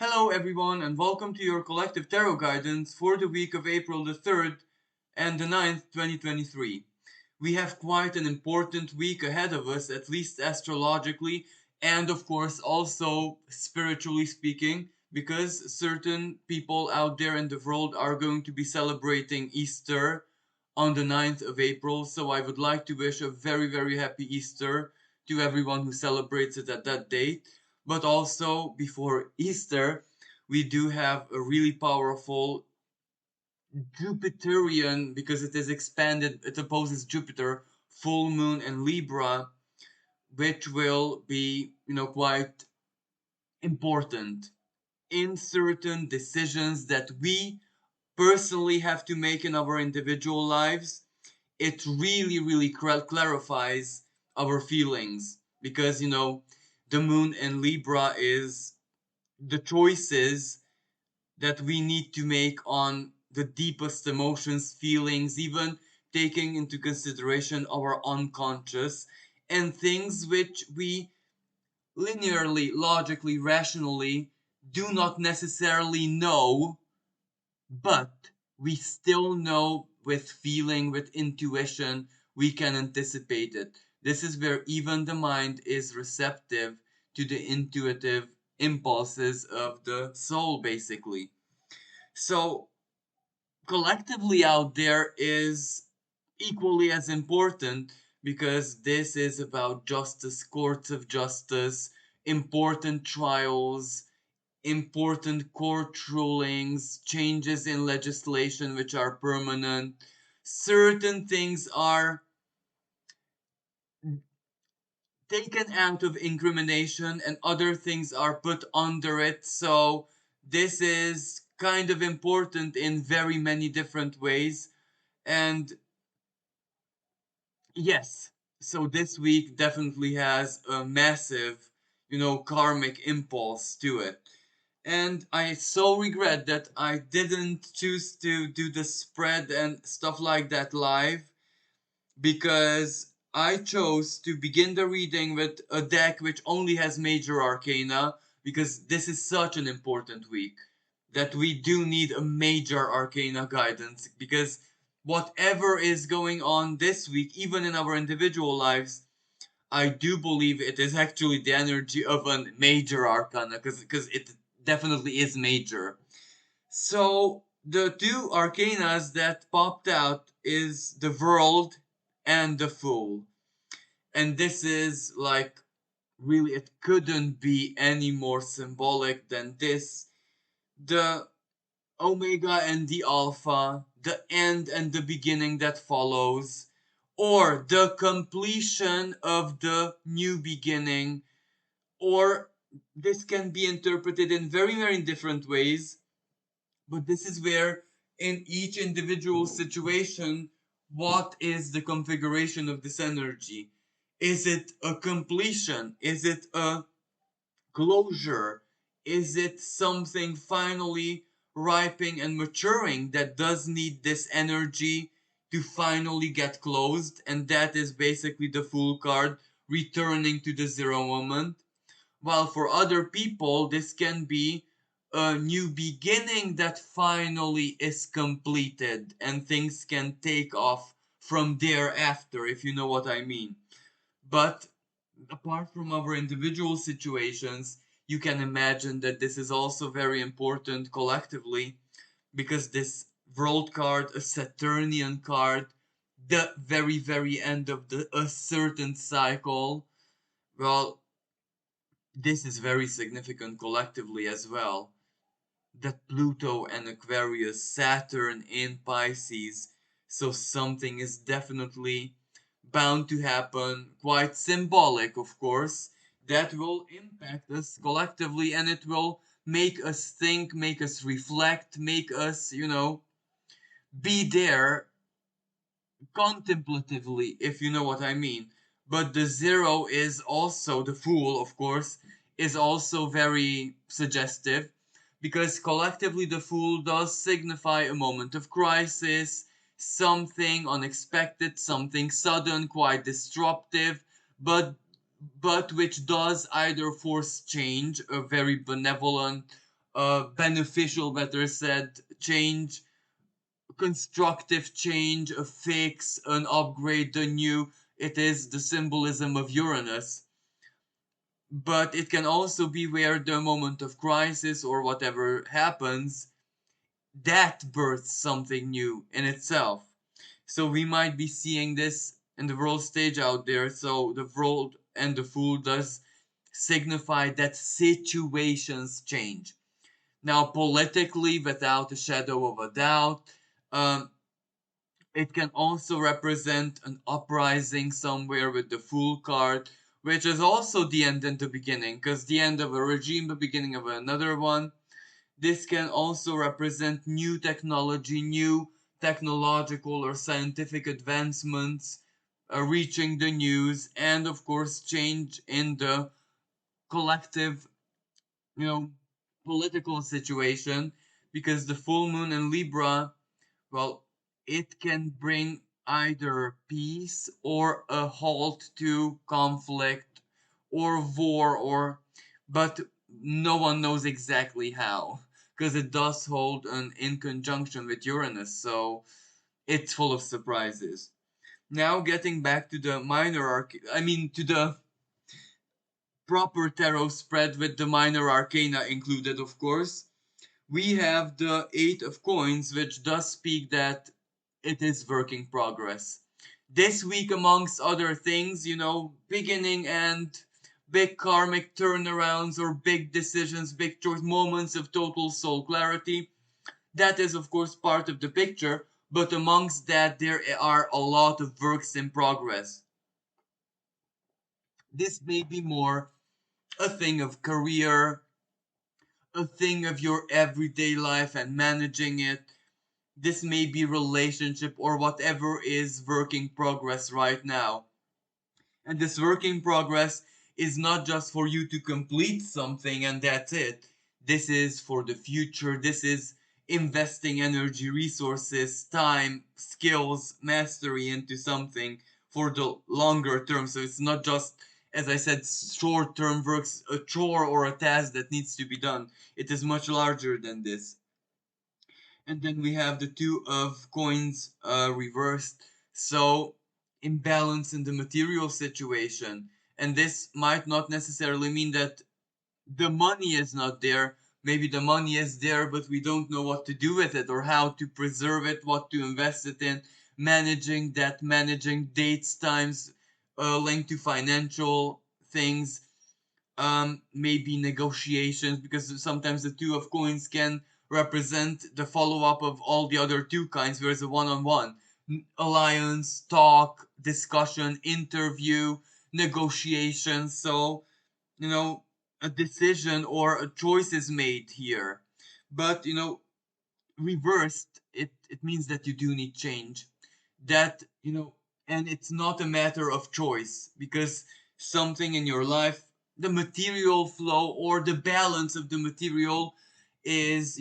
Hello everyone and welcome to your collective tarot guidance for the week of April the 3rd and the 9th, 2023. We have quite an important week ahead of us, at least astrologically, and of course also spiritually speaking, because certain people out there in the world are going to be celebrating Easter on the 9th of April. So I would like to wish a very happy Easter to everyone who celebrates it at that date. But also before Easter, we do have a really powerful Jupiterian, because it is expanded, it opposes Jupiter, full moon in Libra, which will be, quite important in certain decisions that we personally have to make in our individual lives. It really clarifies our feelings because, the moon in Libra is the choices that we need to make on the deepest emotions, feelings, even taking into consideration our unconscious and things which we linearly, logically, rationally do not necessarily know, but we still know with feeling, with intuition, we can anticipate it. This is where even the mind is receptive to the intuitive impulses of the soul, basically. So, collectively out there is equally as important because this is about justice, courts of justice, important trials, important court rulings, changes in legislation which are permanent. Certain things are taken out of incrimination and other things are put under it. So this is kind of important in very many different ways. And yes, so this week definitely has a massive, karmic impulse to it. And I so regret that I didn't choose to do the spread and stuff like that live because I chose to begin the reading with a deck which only has major arcana because this is such an important week that we do need a major arcana guidance because whatever is going on this week, even in our individual lives, I do believe it is actually the energy of a major arcana because it definitely is major. So the two arcanas that popped out is the world and the fool. And this is like really it couldn't be any more symbolic than this. The omega and the alpha, the end and the beginning that follows, or the completion of the new beginning, or this can be interpreted in very different ways. But this is where, in each individual situation, what is the configuration of this energy? Is it a completion? Is it a closure? Is it something finally ripening and maturing that does need this energy to finally get closed? And that is basically the Fool card returning to the zero moment. While for other people, this can be a new beginning that finally is completed and things can take off from thereafter, if you know what I mean. But apart from our individual situations, you can imagine that this is also very important collectively because this world card, a Saturnian card, the very end of a certain cycle, well, this is very significant collectively as well. That Pluto and Aquarius, Saturn in Pisces, so something is definitely bound to happen, quite symbolic, of course, that will impact us collectively and it will make us think, make us reflect, make us, be there contemplatively, if you know what I mean. But the zero is also, the fool, of course, is also very suggestive because collectively the fool does signify a moment of crisis, something unexpected, something sudden, quite disruptive, but which does either force change, a very benevolent beneficial, better said, change, constructive change, a fix, an upgrade, the new. It is the symbolism of Uranus. But it can also be where the moment of crisis or whatever happens, that births something new in itself. So we might be seeing this in the world stage out there. So the world and the fool does signify that situations change. Now, politically, without a shadow of a doubt, um, it can also represent an uprising somewhere with the Fool card, which is also the end and the beginning, because the end of a regime, the beginning of another one. This can also represent new technology, new technological or scientific advancements reaching the news, and of course, change in the collective, you know, political situation, because the full moon in Libra, well, it can bring either peace or a halt to conflict or war, or but no one knows exactly how, because it does hold an in conjunction with Uranus, so it's full of surprises. Now getting back to the minor I mean to the proper tarot spread with the minor arcana included, of course. We have the Eight of Coins, which does speak that it is work in progress. This week, amongst other things, beginning and big karmic turnarounds or big decisions, big choice moments of total soul clarity. That is, of course, part of the picture, but amongst that, there are a lot of works in progress. This may be more a thing of career, a thing of your everyday life and managing it. This may be relationship or whatever is work in progress right now. And this work in progress is not just for you to complete something and that's it. This is for the future. This is investing energy, resources, time, skills, mastery into something for the longer term. So it's not just, as I said, short term works, a chore or a task that needs to be done. It is much larger than this. And then we have the Two of Coins reversed. So imbalance in the material situation. And this might not necessarily mean that the money is not there. Maybe the money is there, but we don't know what to do with it or how to preserve it, what to invest it in, managing that, managing dates, times linked to financial things, maybe negotiations, because sometimes the Two of Coins can represent the follow up of all the other two kinds, whereas a one on one alliance, talk, discussion, interview, negotiation. So, you know, a decision or a choice is made here. But, reversed, it means that you do need change. That, and it's not a matter of choice, because something in your life, the material flow or the balance of the material is,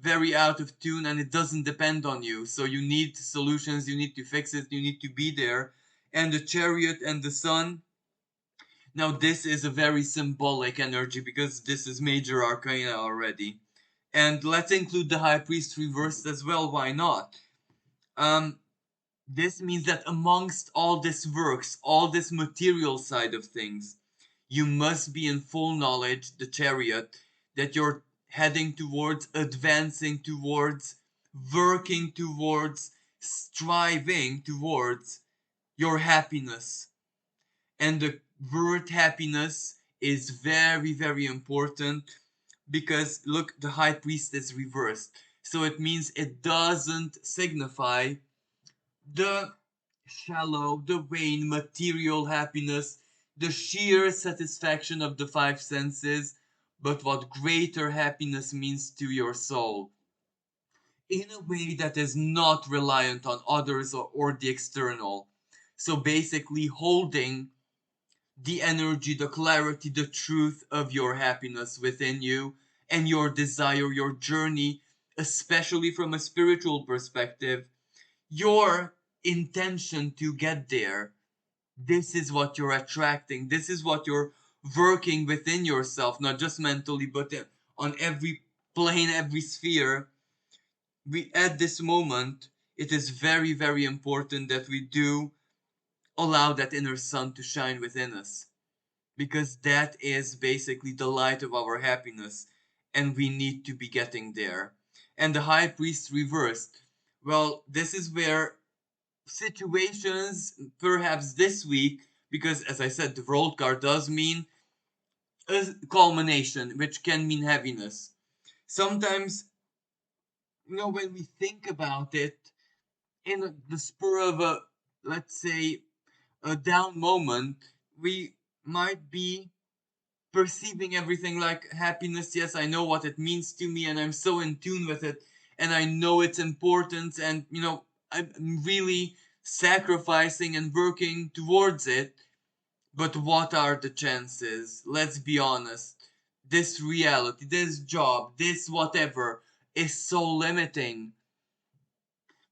very out of tune and it doesn't depend on you. So you need solutions, you need to fix it, you need to be there. And the chariot and the sun, now this is a very symbolic energy because this is major arcana already. And let's include the high priest reversed as well, why not? Um, this means that amongst all this works, all this material side of things, you must be in full knowledge, the chariot, that you're heading towards, advancing towards, working towards, striving towards your happiness. And the word happiness is very, very important because look, the high priest is reversed. So it means it doesn't signify the shallow, the vain, material happiness, the sheer satisfaction of the five senses, but what greater happiness means to your soul in a way that is not reliant on others or the external. So basically, holding the energy, the clarity, the truth of your happiness within you and your desire, your journey, especially from a spiritual perspective, your intention to get there. This is what you're attracting. This is what you're working within yourself, not just mentally, but on every plane, every sphere, we at this moment, it is very, very important that we do allow that inner sun to shine within us, because that is basically the light of our happiness, and we need to be getting there. And the high priest reversed, well, this is where situations, perhaps this week, because as I said, the world card does mean a culmination, which can mean heaviness. Sometimes, when we think about it, in the spur of a, let's say, a down moment, we might be perceiving everything like happiness. Yes, I know what it means to me, and I'm so in tune with it, and I know its importance, and I'm really sacrificing and working towards it. But what are the chances? Let's be honest. This reality, this job, this whatever is so limiting.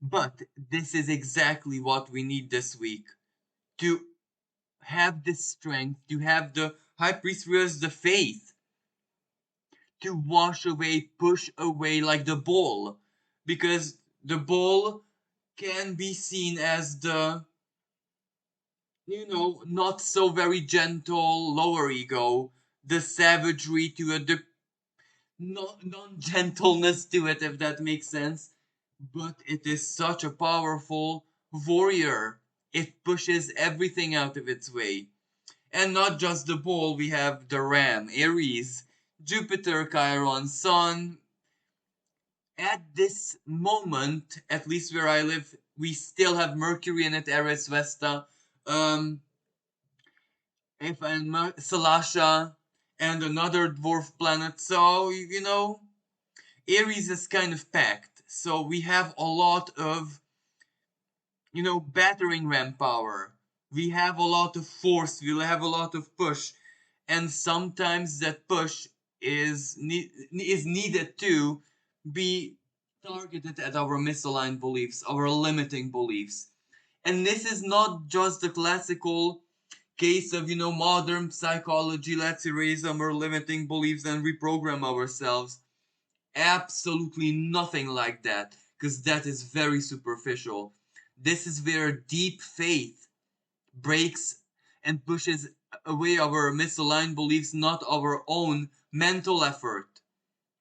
But this is exactly what we need this week to have the strength, to have the high priest realize the faith to wash away, push away like the ball. Because the ball can be seen as the, not so very gentle lower ego, the savagery to it, the non-gentleness to it, if that makes sense. But it is such a powerful warrior. It pushes everything out of its way. And not just the bull, we have the ram, Aries, Jupiter, Chiron, Sun. At this moment, at least where I live, we still have Mercury in it, Eris, Vesta, um, if and Salasha, and another dwarf planet. So, Aries is kind of packed. So we have a lot of, battering ram power. We have a lot of force. We have a lot of push. And sometimes that push is needed to be targeted at our misaligned beliefs, our limiting beliefs. And this is not just the classical case of, modern psychology. Let's erase our limiting beliefs and reprogram ourselves. Absolutely nothing like that, because that is very superficial. This is where deep faith breaks and pushes away our misaligned beliefs, not our own mental effort.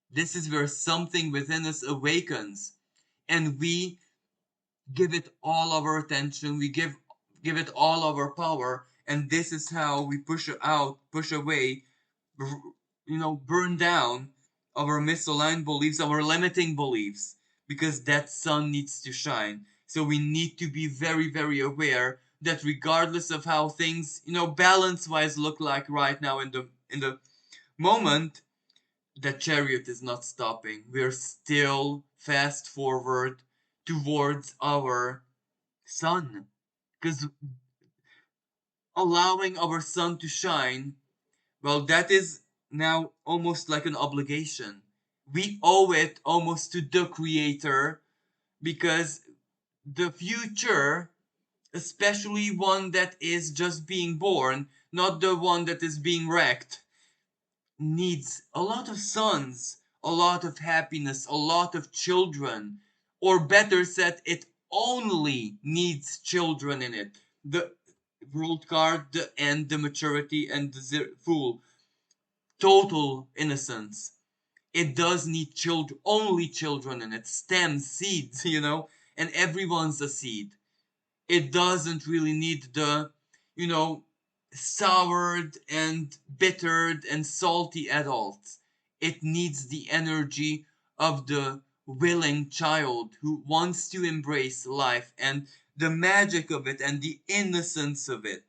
This is where something within us awakens, and we give it all our attention, we give it all our power, and this is how we push out, push away, burn down our misaligned beliefs, our limiting beliefs, because that sun needs to shine. So we need to be very, very aware that regardless of how things, balance wise look like right now in the moment, the chariot is not stopping. We're still fast forward towards our sun. Because allowing our sun to shine, well, that is now almost like an obligation. We owe it almost to the creator, because the future, especially one that is just being born, not the one that is being wrecked, needs a lot of sons, a lot of happiness, a lot of children. Or better said, it only needs children in it. The world card, the end, the maturity, and the fool. Total innocence. It does need children, only children in it. Stems, seeds, and everyone's a seed. It doesn't really need the, you know, soured and bittered and salty adults. It needs the energy of the willing child who wants to embrace life and the magic of it and the innocence of it.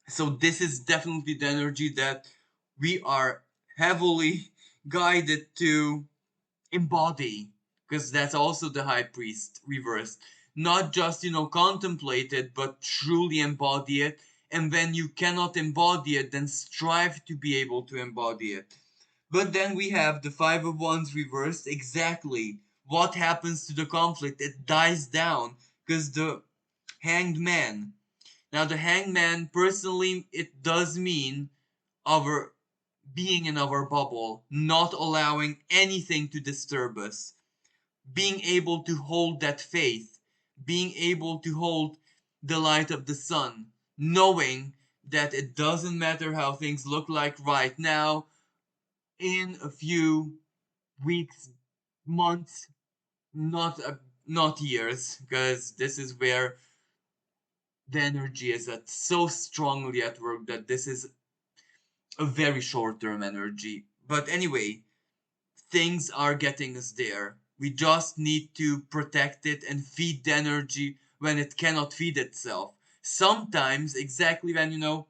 So this is definitely the energy that we are heavily guided to embody, because that's also the high priest reversed. Not just, contemplate it, but truly embody it. And when you cannot embody it, then strive to be able to embody it. But then we have the Five of Wands reversed. Exactly. What happens to the conflict? It dies down, because the Hanged Man. Now, the Hanged Man, personally, it does mean our being in our bubble, not allowing anything to disturb us, being able to hold that faith, being able to hold the light of the sun, knowing that it doesn't matter how things look like right now, in a few weeks, months, not years, because this is where the energy is at so strongly at work that this is a very short term energy. But anyway, things are getting us there. We just need to protect it and feed the energy when it cannot feed itself. Sometimes, exactly when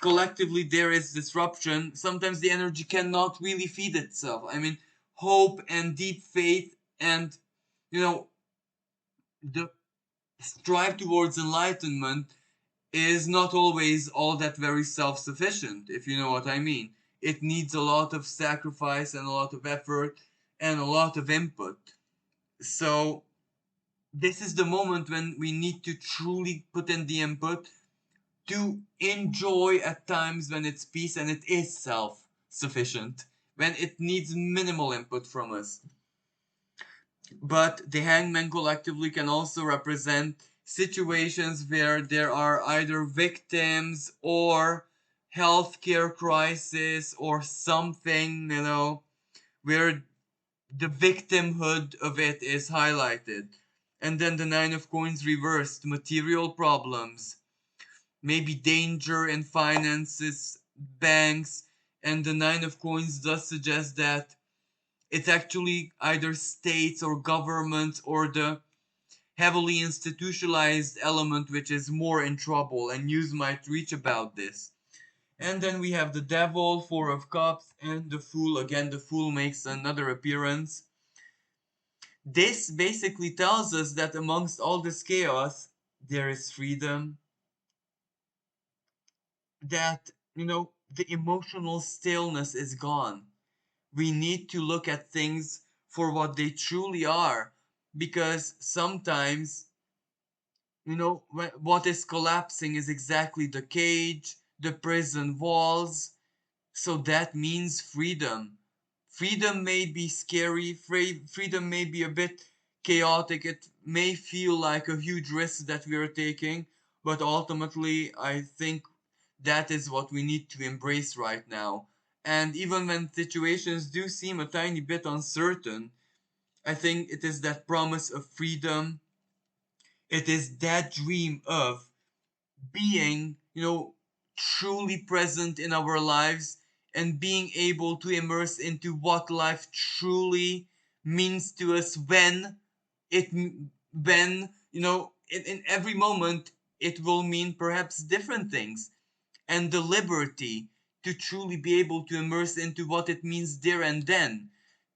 collectively there is disruption, sometimes the energy cannot really feed itself. I mean, hope and deep faith and you know the strive towards enlightenment is not always all that very self sufficient, if you know what I mean. It needs a lot of sacrifice and a lot of effort and a lot of input. So, this is the moment when we need to truly put in the input to enjoy at times when it's peace and it is self sufficient, when it needs minimal input from us. But the hangman collectively can also represent situations where there are either victims or healthcare crisis or something, where the victimhood of it is highlighted. And then the Nine of Coins reversed, material problems, maybe danger in finances, banks, and the Nine of Coins does suggest that it's actually either states or governments or the heavily institutionalized element which is more in trouble, and news might reach about this. And then we have the Devil, Four of Cups, and the Fool. Again, the Fool makes another appearance. This basically tells us that amongst all this chaos, there is freedom, that, the emotional stillness is gone. We need to look at things for what they truly are, because sometimes, what is collapsing is exactly the cage, the prison walls. So that means freedom. Freedom may be scary, freedom may be a bit chaotic, it may feel like a huge risk that we are taking, but ultimately, I think that is what we need to embrace right now. And even when situations do seem a tiny bit uncertain, I think it is that promise of freedom, it is that dream of being, truly present in our lives and being able to immerse into what life truly means to us it, when, in every moment, it will mean perhaps different things. And the liberty to truly be able to immerse into what it means there and then.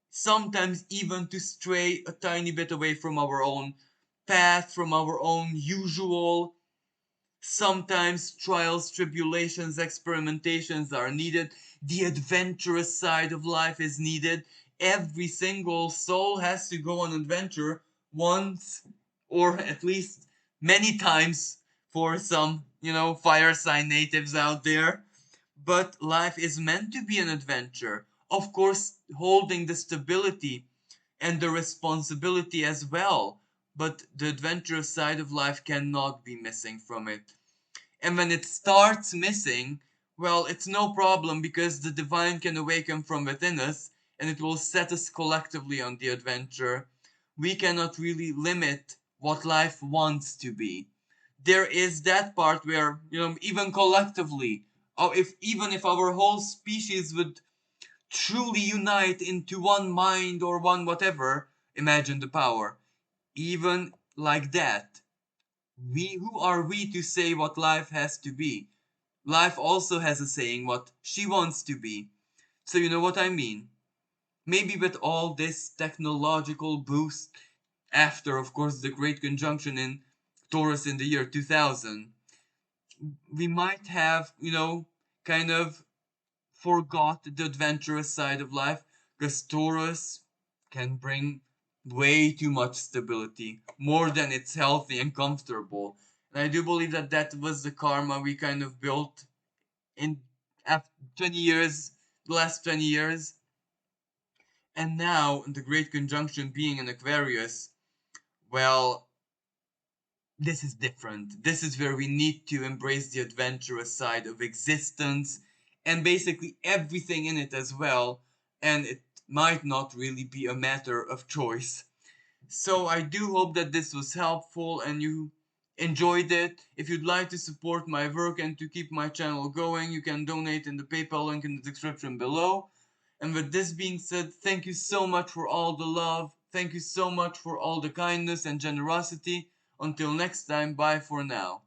Sometimes even to stray a tiny bit away from our own path, from our own usual. Sometimes trials, tribulations, experimentations are needed. The adventurous side of life is needed. Every single soul has to go on adventure once, or at least many times, for some, fire sign natives out there. But life is meant to be an adventure. Of course, holding the stability and the responsibility as well. But the adventurous side of life cannot be missing from it. And when it starts missing, well, it's no problem because the divine can awaken from within us and it will set us collectively on the adventure. We cannot really limit what life wants to be. There is that part where, even collectively, or even if our whole species would truly unite into one mind or one whatever, imagine the power. Even like that, who are we to say what life has to be? Life also has a saying what she wants to be. So you know what I mean? Maybe with all this technological boost, after of course the great conjunction in Taurus in the year 2000, we might have, kind of forgot the adventurous side of life, because Taurus can bring way too much stability, more than it's healthy and comfortable. And I do believe that that was the karma we kind of built in after 20 years, the last 20 years. And now, the Great Conjunction being an Aquarius, well, this is different. This is where we need to embrace the adventurous side of existence and basically everything in it as well. And it might not really be a matter of choice. So I do hope that this was helpful and you enjoyed it. If you'd like to support my work and to keep my channel going, you can donate in the PayPal link in the description below. And with this being said, thank you so much for all the love. Thank you so much for all the kindness and generosity. Until next time, bye for now.